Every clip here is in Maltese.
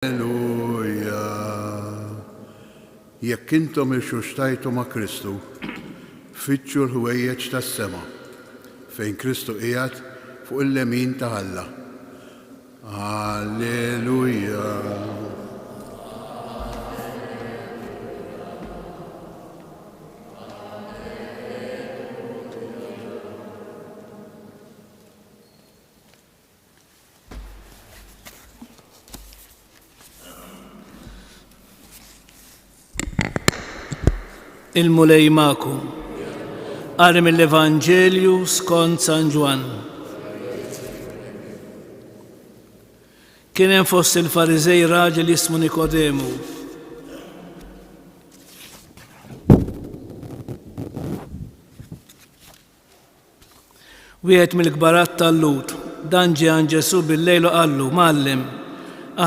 Alleluja. Jekk intom il-xuxtajtu ma' Kristu, fitxu l-ħwejjeġ tas-sema, fejn Kristu qiegħed fuq il-lemin ta' Alla. Alleluja. Il-mulej ma'kum. Qari mill-Evanġelju skont San Ġwan. Kien hemm fost il-Fariżej raġel jismu Nikodemu. Wieħed mill-kbarat tal-Lut, dan ġie għand Ġesu bil-lejl u qallu: Mgħallem,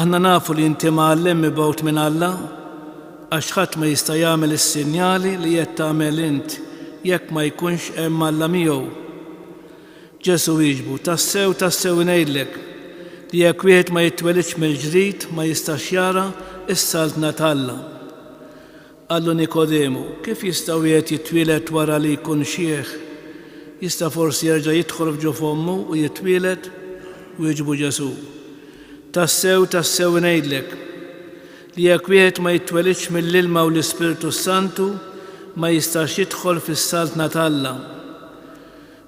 aħna nafu li inti mgħallem mibgħut minn Alla, għax ħadd ma jista' jagħmel is-sinjali li qed tagħmel int jekk ma jkunx hemm Alla miegħu. Ġesu wieġbu: tassew ngħidlek li jekk wieħed ma jitwelidx mill-ġdid ma jistax jara s-saltna tal-Alla. Qallu Nikodemu: kif jista' wieħed jitwieled wara li jkun xieħ? Jista' forsi jerġa' jidħol f'ġuf ommu u jitwieled? Wieġbu Ġesu: tassew ngħidlek li jekk wieħed ma jitwelidx mill-ilma u l-Ispiritu Santu ma jistax jidħol fis-saltna tal-Alla.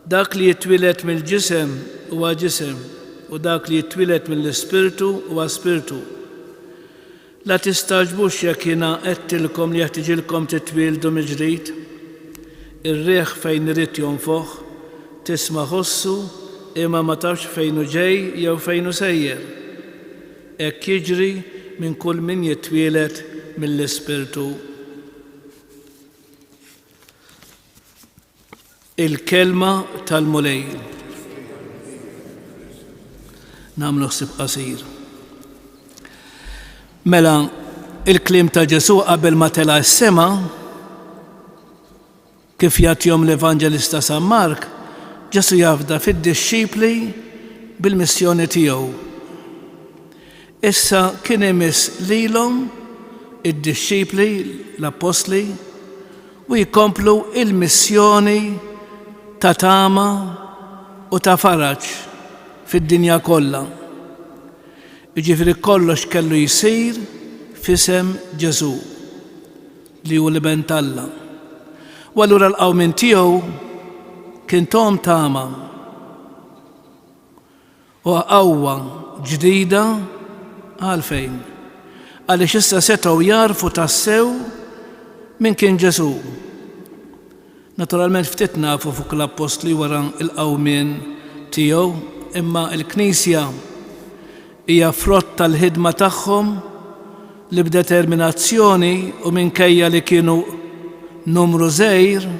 Dak li jitwieled mill-ġisem huwa ġisem u dak li jitwieled mill-Ispiritu huwa spiritu. La tistaġbux jekk jiena qedtilkom li jeħtieġilkom titwieldu mill-ġdid. Ir-riħ fejn irid jonfoħ tisma' ħossu imma ma tafx fejn hu ġej jew fejn hu sejjer. Hekk jiġri minn kull min jitwieled mill-Ispiritu. Il-kelma tal-mulej. Nagħmlu ħsieb qasir. Mela, il-kliem ta' Ġesu qabel ma tela' s-sema, kif jagħtihom l-Evanġelista San Mark, Ġesu jafda fid-dixxipli bil-missjoni tiegħu. Issa kien imiss lilhom id-dixxipli, l-apostli, u jkomplu il-missjoni ta' tama u ta' faraġ fid-dinja kollha. Jiġifieri kollox kellu jsir f'isem Ġesu li hu l-iben tal-Alla. U allura l-qawmin tiegħu kien tom tama u qawwa ġdida. Għalfejn? Għaliex issa setgħu jarfu tassew min kien Ġesu. Naturalment ftit nafu fuq l-apostli wara l-qawmien tiegħu, imma l-Knisja hija frott tal-ħidma tagħhom li b'determinazzjoni u minkejja li kienu numru żgħir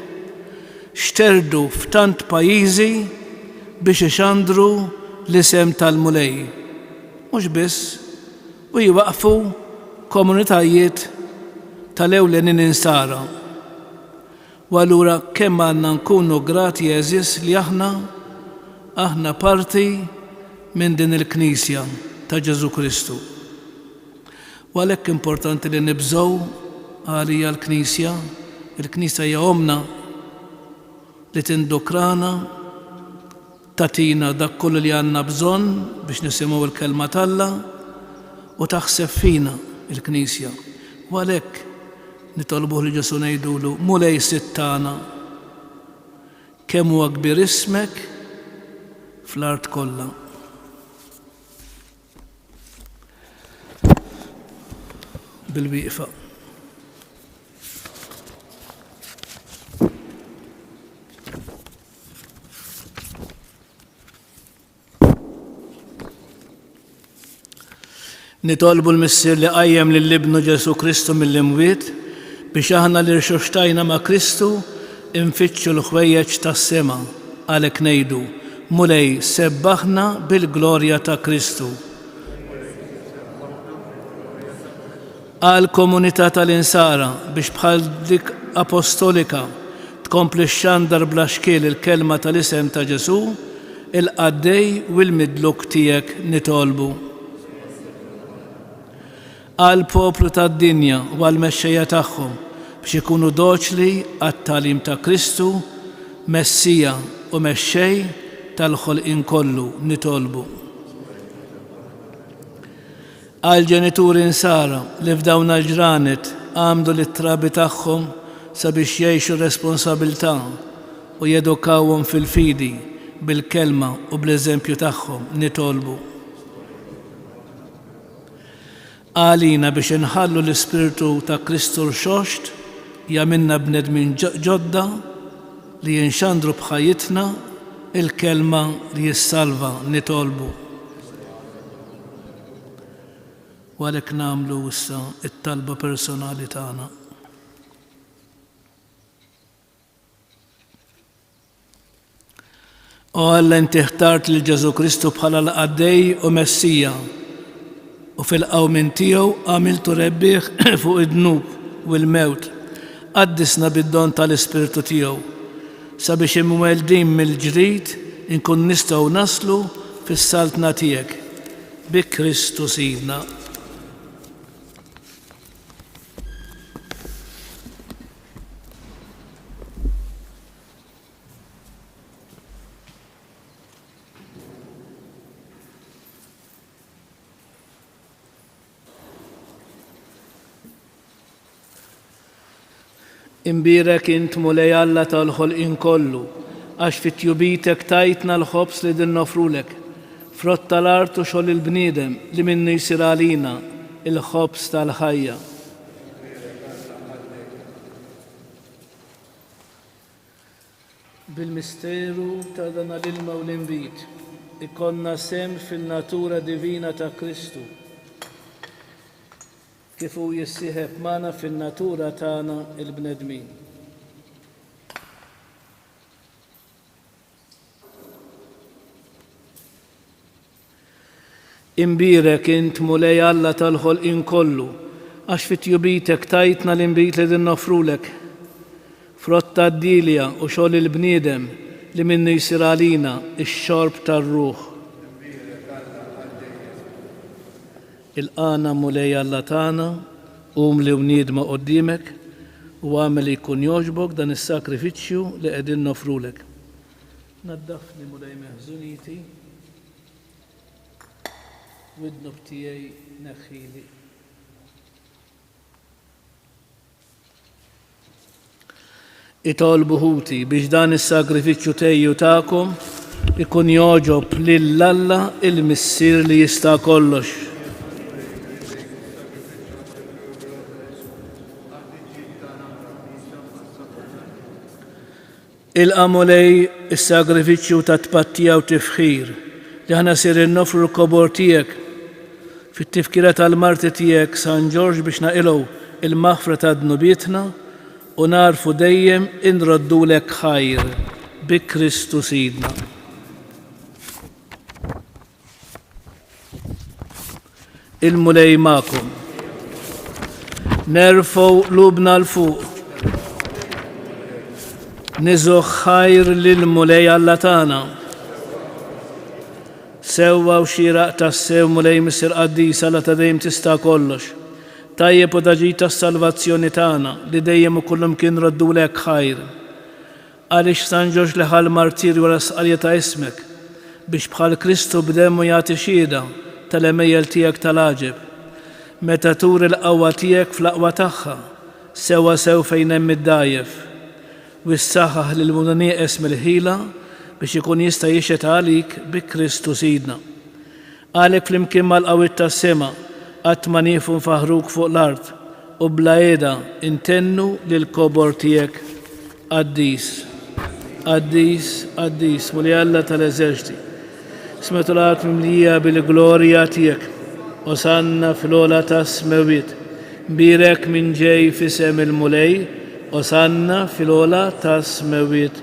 xterdu f'tant pajjiżi biex ixandru l-isem tal-mulej. Mhux biss, u jwaqfu komunitajiet tal-ewlenin insara. U allura kemm għandna nkunu grati Eżis li aħna parti minn din il-Knisja ta' Ġesu Kristu. U għalhekk importanti li nibżgħu għalija l-Knisja. Il-Knisja hija omna li tindokrana, tatina dak kollu li għandna bżonn biex nisimgħu l-kelma tal-Alla u taħseb fina il-Knisja. U għalhekk nitolbuh li Ġesu ngħidulu: mulej sittana, kemm huwa kbir ismek fl-art kollha. Bil-wieqfa. Nitolbu l-missier li qajjem lill-Ibnu Ġesu Kristu mill-imwiet biex aħna li rxuxtajna ma' Kristu infittxu l-ħwejjeġ tas-sema. Għalhekk ngħidu: mulej sebbaħna bil-glorja ta' Kristu. Għal komunità tal-insara biex bħal dik apostolika tkompli xandar bla xkiel il-kelma tal-isem ta' Ġesu, il-qaddej u l-midluk tiegħek nitolbu. għal poplu tad-dinja u għal mexxejja tagħhom biex ikunu doċli għat-tagħlim ta' Kristu, Messija u mexxej tal-ħolqien kollu nitolbu. Għal ġenituri nsara li f'dawn il-ġranet għamdu lit-trabi tagħhom sabiex jgħixu responsabilità u jedukawhom fil-fidi bil-kelma u bl-eżempju tagħhom nitolbu. Għalina biex inħallu l-Ispirtu ta' Kristu l-xoxt jagħmilna bnedmin ġodda li jinxandru bħajjitna il-kelma li jissalva nitolbu. U għalhekk nagħmlu issa it-talba personali tagħna. O Alla, inti ħtart lil Ġesu Kristu bħala l-Għaddej u Messija u fil-qawmin tiegħu għamiltu rebbieħ fuq id-dnub u l-mewt. Qaddisna bid-don tal-Ispirtu tiegħu sabiex imweldin mill-ġrid inkun nistgħu naslu fis-saltna tiegħek bi Kristu Sidna. Imbirek int mulej Alla tal-ħolqien kollu, għax fit-tjubitek tajtna l-ħobs li din nofrulek, frott tal-art u xogħol il-bniedem li minnu jsir għalina il-ħobs tal-ħajja. Bil-misteru ta' dan l-ilma u l-inbit, ikonna sem fil-natura divina ta' Kristu, kif hu jissieħeb magħna fin-natura tagħna il-bnedmin. Imbirek int mulej Alla tal-ħolqien kollu, għax fit-tjubitek tajtna l-inbit li din nofrulek, frott tad-dilja u xogħol il-bniedem li minnu jsir għalina ix-xorb tar-ruħ. Il-qana mulej Alla tagħna li wniedma qoddimek u għamel jkun jogħġbok dan is-sakrifiċċju li qegħdin nofrulek. Naddafni mulej meħżuniti wid-dnub tiegħi neħħili. Itolbu ħuti biex dan is-sakrifiċċju tejju tagħkom ikun jogħġob lil Alla il-Missier li jista' kollox. Il-qamulej is-sagrifiċċju ta' tpattija u tifħir li ħana sir innofru l-kobor tiegħek fit-tifkira tal-marti tiegħek San Ġorġ biex naqilgħu il-maħfra ta' dnubietna u narfu dejjem inroddulek ħajr bi Kristu Sidna. Il-mulej magħkom. Nerfgħu qlubna l-fuq. Niżuh ħajr lil-mulej Alla tagħna. Sewwa u xieraq tas-sew mulej Missier Qaddis Alla ta' dejjem tista' kollox. Tajjeb u daġid tas-salvazzjoni tagħna li dejjem ukollhom kien roddulek ħajr. Għaliex San Ġorġ liħal martirju wara sqarja ta' ismek biex bħal Kristu b'demmu jagħti xhieda tal-emejjel tiegħek tal-għaġeb. Meta tur il-qawwa tiegħek fl-aqwa tagħha, sewwa sew fejn hemm id-dajjef. U s-saħħaħ lil min nieqes mill-ħila biex ikun jista' jixhet għalik bi Kristu Sidna. Għalhekk flimkien mal-qawwiet tas-sema qatt ma nieqfu nfaħruk fuq l-art u bla qiegħda intennu lill-kobor tiegħek Qaddis. Qaddis, Qaddis, mulej Alla tal-eżerċiti. Smetulat mimlija bil-glorja tiegħek. Osanna fl-ola tas-smewiet. Birek minn ġej f'isem il-mulej. Osanna fil-ola tas-smewiet.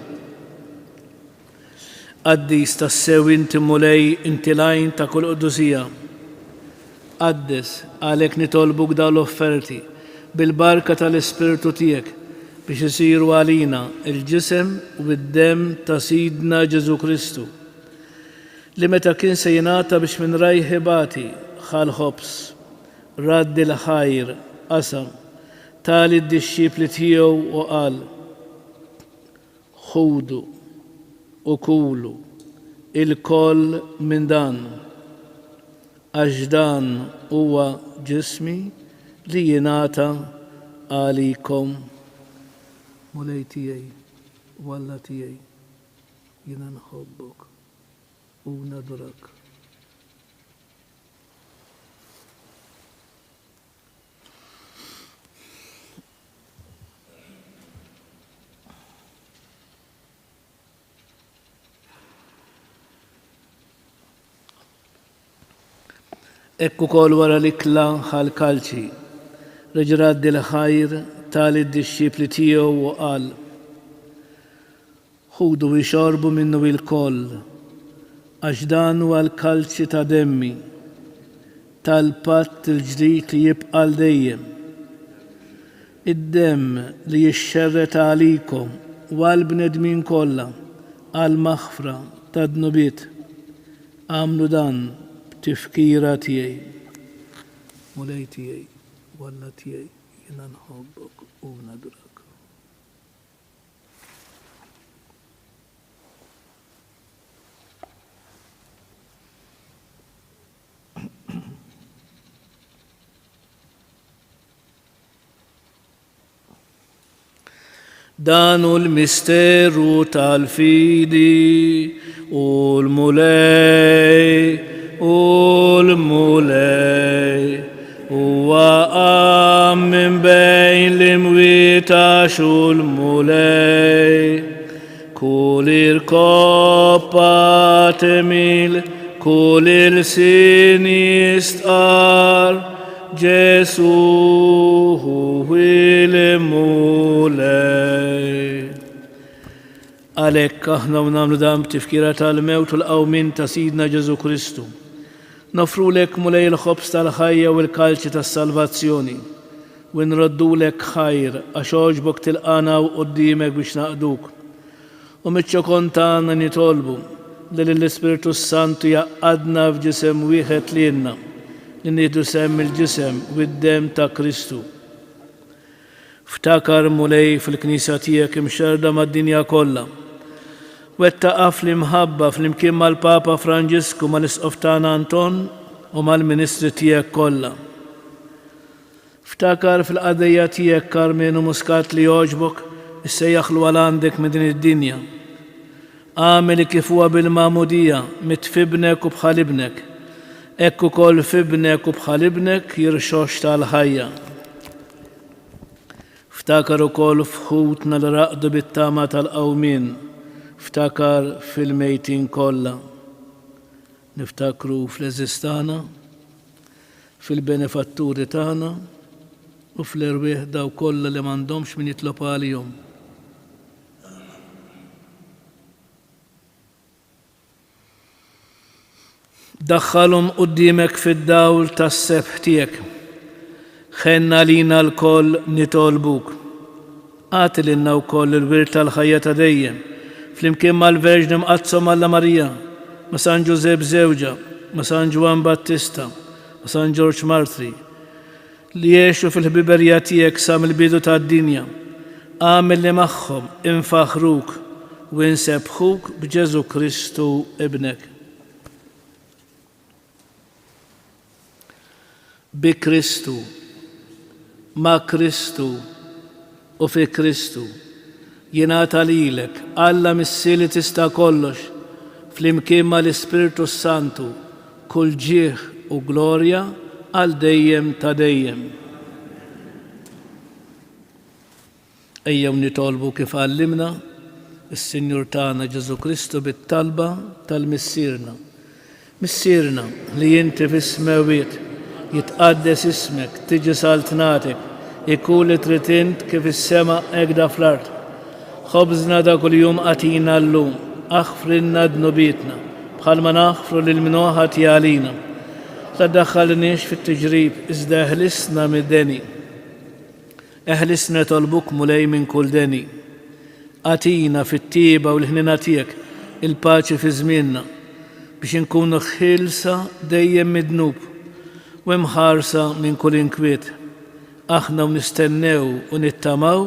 Qaddis tas-sew inti mulej inti lajn ta' kull quddusija. Qaddis għalhekk nitolbuk dawn l-offerti bil-barka tal-Ispirtu tiegħek biex isiru għalina il-ġisem u bid-demm ta' Sidna Ġesu Kristu li meta kien se jingħata biex minn rajħ ħibati ħal ħobs radd il-ħajr qasam tali d-disċipli tiegħu u qal: ħudu u kulu il-koll minn dan, għax dan huwa ġismi li jingħata għalikom. Mulej tiegħi walla tiegħi jiena nħobbok u nadurak. Ekku kol wara l-ikla ħal-kalċi, reġraddi l-ħajr tali d-disċipli tiegħu u qal: ħudu jxorbu minnu il-koll, għax dan huwa l-kalċi ta' demmi, tal-patt il-ġdid li jibqa' dejjem. Id-demm li jixxerret għalikom u għall-bnedmin kollha għall-maħfra tad-dnubiet. Għamlu dan tifkira tiegħi. Mulej tiegħi walla tiegħi jiena nħobbok u nadurak. Danu l-misteru tal-fidi u l-mulej u għam min bejn l-imwita xul-mulej. Kull koppa temil, kull il-sini istqar, Ġesu hu il-mulej. Għalhekk aħna nagħmlu dan b'tifkira tal-mewt u l-qawmin ta' Sidna Ġesu Kristu. Nofrulek mulej il-ħobs tal-ħajja u l-kalċi tas-salvazzjoni u nroddulek ħajr għax għoġbok tilqana u qudiemek biex naqduk. U miċ-ċokon tagħna nitolbu li l-Ispiritu Santu jaqadna f'ġisem wieħed lilna li nieħdu sehem il-ġisem u d-demm ta' Kristu. Ftakar mulej fil-Knisja tiegħek imxerda mad-dinja kollha. Wettaqa fl-imħabba fl-imkien mal-Papa Franġisku mal-Isqof tagħna Anton u mal-Ministri tiegħek kollha. Ftakar fil-qadejja tiegħek Karmenu Muscat li jogħġbok issejjaħlu għal għandek minn din id-dinja. Għamel kif huwa bil-magħmudija mitfibnek u bħal ibnek. Ekku kol fibnek u bħal ibnek jirxox tal-ħajja. Ftakar ukoll fħutna l-raqdu bit-tama tal-qawmin. Ftakar fil-mejtin kollha. Niftakru fl-eżistana, fil-benefatturi tagħna u fl-irwieħ daw kollha li m'għandhomx min jitlob għalihom. Daħħalhom quddiemek fid-dawl tas-sebħ tiegħek. Ħenna lina l-koll nitolbuk. Għati lilna wkoll il-wirt tal-ħajja ta' dejjem, flimkien mal-Verġni mqazzom Alla Marija, ma' San Ġużepp Żewġa, ma' San Ġwan Battista, ma' San Ġorġ Martri, li jgħixu fil-ħbiberija tiegħek sa mill-bidu tad-dinja. Għamel li magħhom infaħruk u insebħuk b'Ġesu Kristu ibnek. Bi Kristu, ma' Kristu u fi Kristu jingħata lilek Alla missieli tista' kollox flimkien mal-Ispiritu Santu kull ġieħ u glorja għal dejjem ta' dejjem. Ejjew nitolbu kif għallimna is-Sinjur tagħna Ġesu Kristu bit-talba tal-missierna. Missierna li inti fis-smawiet jitqaddes ismek, tiġi saltnatek, ikun li trid int kif is-sema hekk da fl-ard. Ħobżna da kuljum għatina llum, aħfrilna dnubietna, bħalma naħfru lil min ħati għalina. La ddaħħalniex fit-tiġrib, iżda eħlisna mid-deni. Eħlisna tolbuk mulej minn kull deni. Għatina fit-tieba u l-ħnina tiegħek il-paċi fi żmienna biex inkunu ħilsa dejjem mid-dnub u mħarsa minn kull inkwiet. Aħna nistennew u nittamaw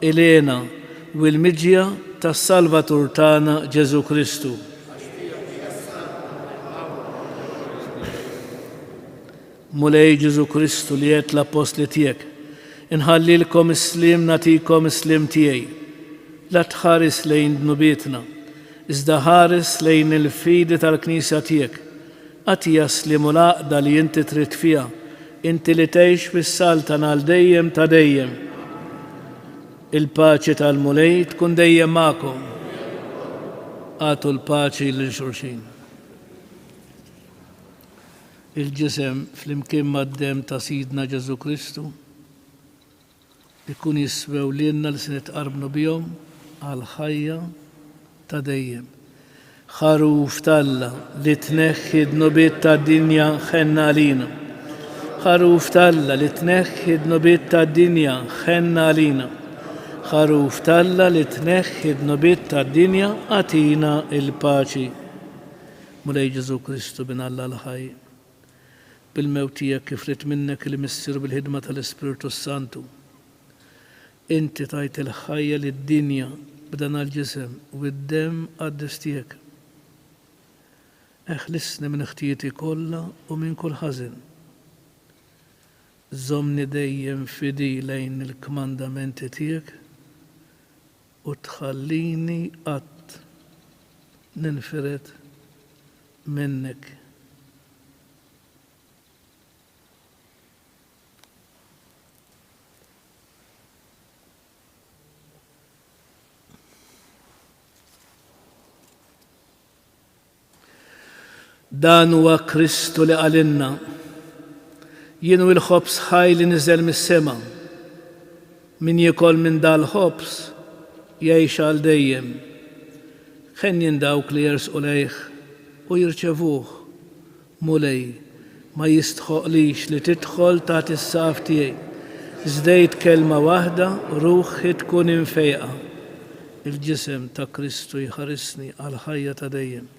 ilena u l-miġja tas-Salvatur tagħna Ġesu Kristu. Mulej Ġesu Kristu li qed l-apostli tiegħek, inħallilkom is-slim nagħtikom is-slim tiegħi. La tħares lejn dnubietna, iżda ħares lejn il-fidi tal-Knisja tiegħek. Għatija slim u l-għaqda li inti trid fiha, inti li tgħix fis-saltan għal dejjem ta' dejjem. Il-paċi tal-mulej tkun dejjem magħkom. Għatu l-paċi lil xulxin. Il-ġisem fl-imkien mad-dem ta' Sidna Ġesu Kristu ikun jiswew lilna li se nitqarbnu bihom għal ħajja ta' dejjem. Ħaruf talla li tneħħi d-nubiet tad-dinja ħenna għalina. Ħaruf talla li tneħħi d-nubiet tad-dinja ħenna għalina. Ħaruf talla li tneħħi d-nubiet tad-dinja għatina il-paċi. Mulej Ġesu Kristu bin Alla l-ħaj. Bil-mewtija kif rid minnek il-missier bil-ħidma tal-Ispiritu Santu. Inti tajt il-ħajja lid-dinja b'dan għal-ġisem u d-dem għad-distijek. Eħlisni minn ħtijieti kollha u minn kull ħażin. Żommni dejjem fidi lejn il-kmandamenti tiegħek u tħallini qatt ninfiret minnek. Dan huwa Kristu li għalinna. Jien u l-ħobs ħaj li niżel mis-sema. Min jikol minn dal-ħobs jgħix għal dejjem. Ħen dawk li jersqu lejh u jirċevuh. Mulej ma jistħoqlix li tidħol taħt is-saf tiegħi. Żdejt kelma waħda ruħi tkun infejqa. Il-ġisem ta' Kristu jħarisni għal ħajja ta' dejjem.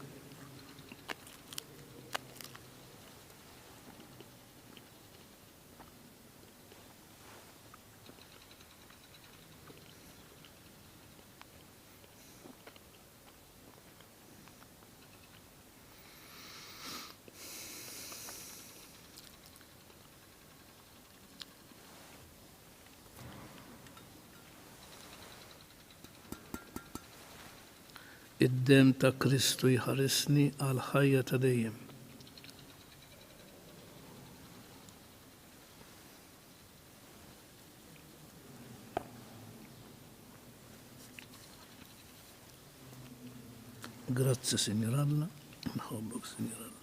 Id-dem ta' Kristu jħarisni għal ħajja ta' dejjem. Grazzi, Signor Alla. Nħobbok, Signor Alla.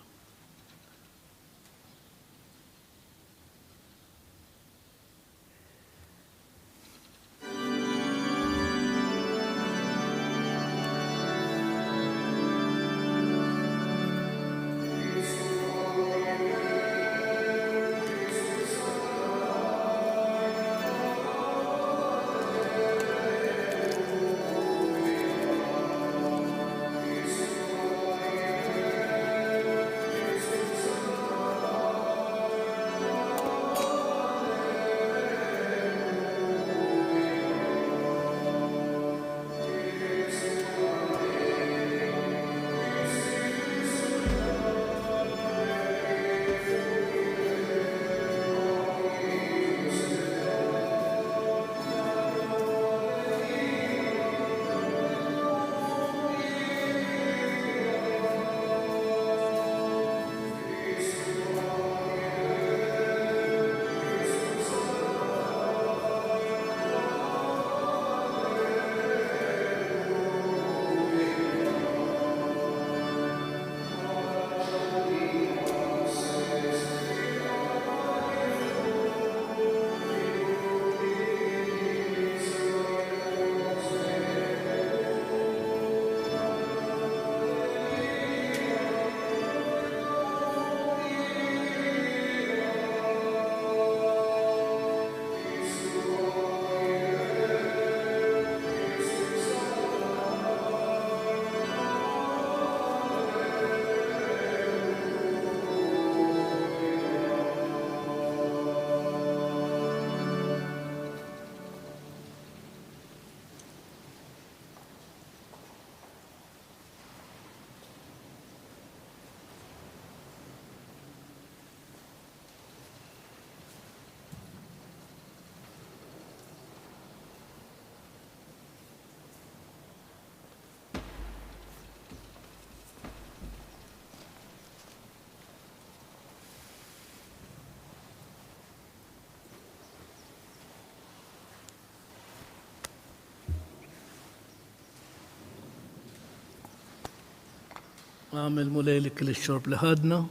għamil mulejlik l-xorb li ħadna,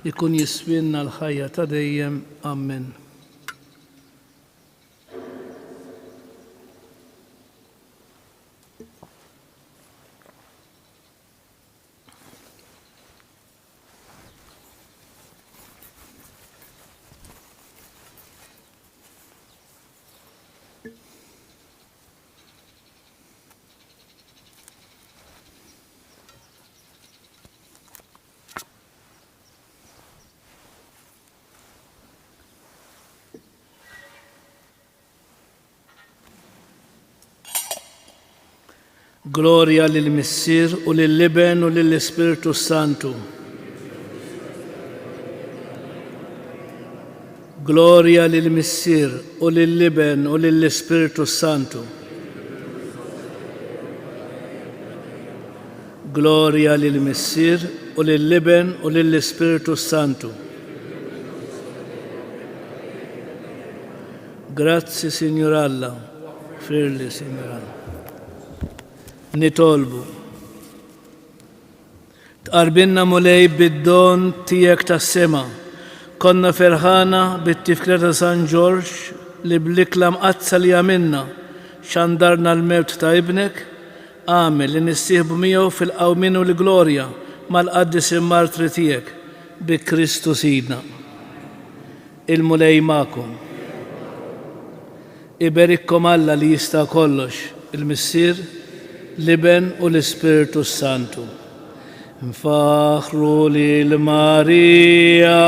ikun jiswinna l-ħajja ta' dejjem. Amen. Gloria lill-Missier u lill-Iben u lill-Ispiritu Santu. Gloria lill-Missier u lill-Iben u lill-Ispiritu Santu. Gloria lill-Missier u lill-Iben u lill-Ispiritu Santu. Grazzi, Signor Alla. Firli, Signor Alla. Nitolbu. Tqarbinna mulej bid-don tijek tas sema. Konna ferħana bit-tifkira ta' San George li bl-iklam qazza li għamilna xandarna l-mewt ta' ibnek, għamil li nissieħbu miegħu fil-qawmin u l-glorja mal-qaddis martri tijek bi Kristu Sidna. Il-mulej ma'kom. Iberikkom Alla li jista' kollox, il-Missier, l-Iben u l-Ispiritu Santu. Nfaħru li l-Marija,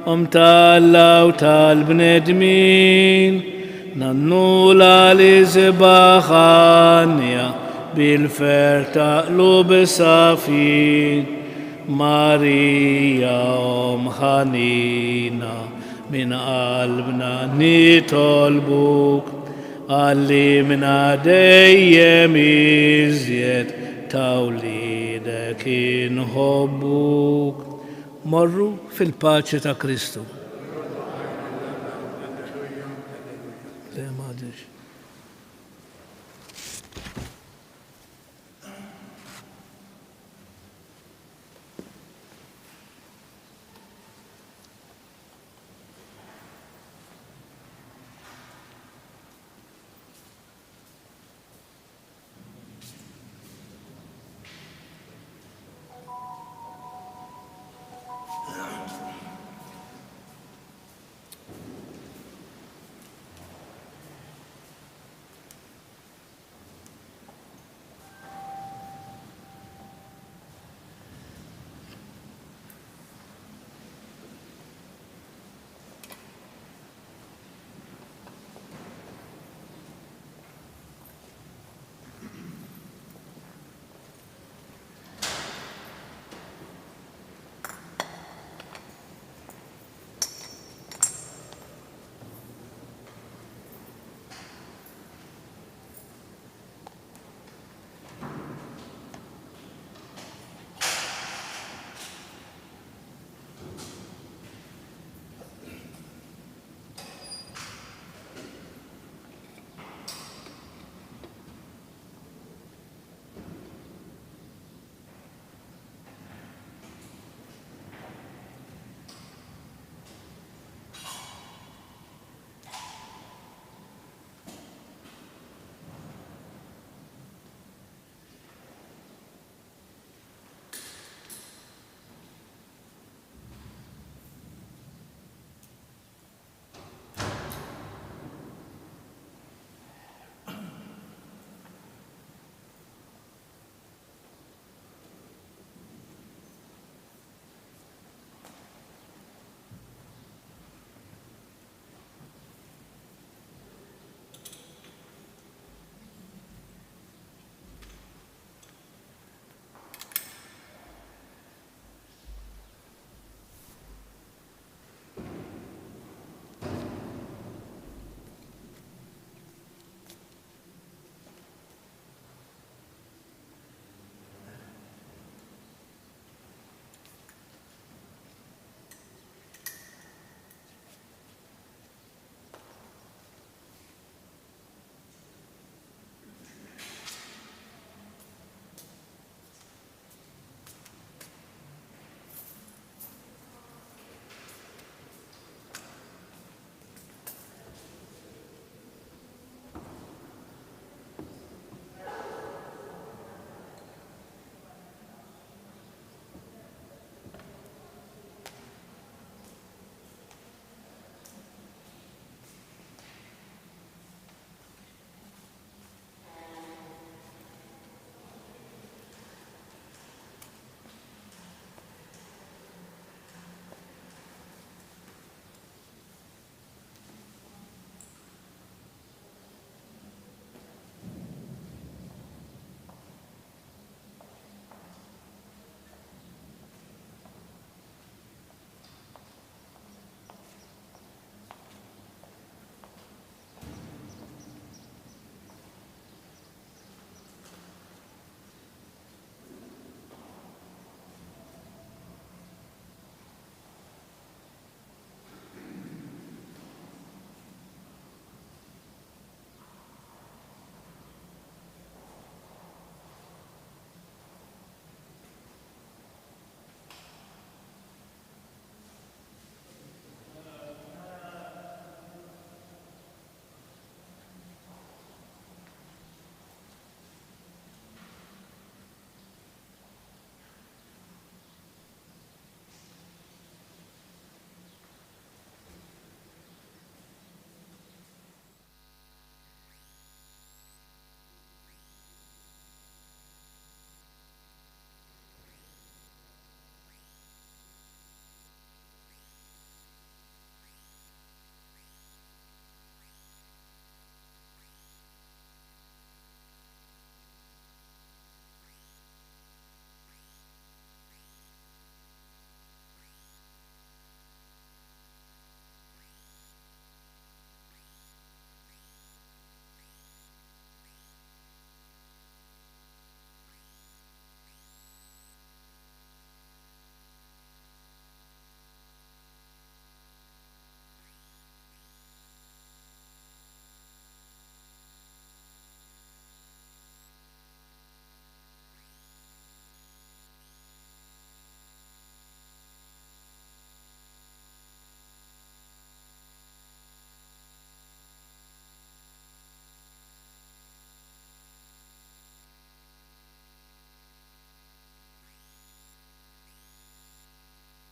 tal-Alla u tal-bnedmin, nannula li zibaħanja bil-fer taqlu bisafin. Marija ħanina min qalbna nitolbuk, għallimna dejjem iżjed tawlidek inħobbuk. Morru fil-paċi ta' Kristu. Le, maġiġ.